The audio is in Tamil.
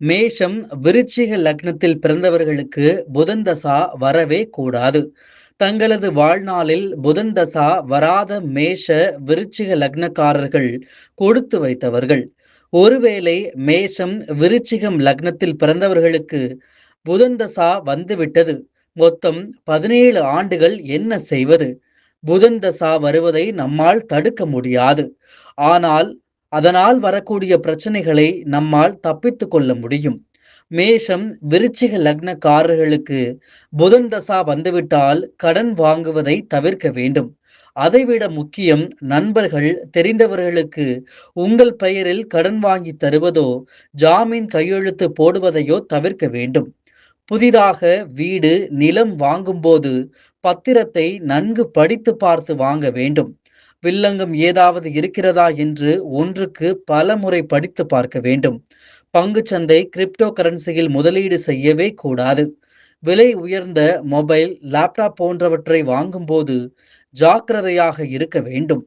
மேஷம், விருச்சிக லக்னத்தில் பிறந்தவர்களுக்கு புதன் தசா வரவே கூடாது. தங்களது வாழ்நாளில் புதன் தசா வராத மேஷ, விருச்சிக லக்னக்காரர்கள் கொடுத்து வைத்தவர்கள். ஒருவேளை மேஷம், விருச்சிகம் லக்னத்தில் பிறந்தவர்களுக்கு புதன் தசா வந்துவிட்டது. மொத்தம் 17 ஆண்டுகள் என்ன செய்வது? புதன் தசா வருவதை நம்மால் தடுக்க முடியாது. ஆனால் அதனால் வரக்கூடிய பிரச்சனைகளை நம்மால் தப்பித்துக் கொள்ள முடியும். மேஷம், விருச்சிக லக்னக்காரர்களுக்கு புதன் தசா வந்துவிட்டால் கடன் வாங்குவதை தவிர்க்க வேண்டும். அதைவிட முக்கியம், நண்பர்கள், தெரிந்தவர்களுக்கு உங்கள் பெயரில் கடன் வாங்கி தருவதோ, ஜாமீன் கையெழுத்து போடுவதையோ தவிர்க்க வேண்டும். புதிதாக வீடு, நிலம் வாங்கும்போது பத்திரத்தை நன்கு படித்து பார்த்து வாங்க வேண்டும். வில்லங்கம் ஏதாவது இருக்கிறதா என்று ஒன்றுக்கு பல முறை படித்து பார்க்க வேண்டும். பங்குச்சந்தை, கிரிப்டோ கரன்சியில் முதலீடு செய்யவே கூடாது. விலை உயர்ந்த மொபைல், லேப்டாப் போன்றவற்றை வாங்கும்போது ஜாக்கிரதையாக இருக்க வேண்டும்.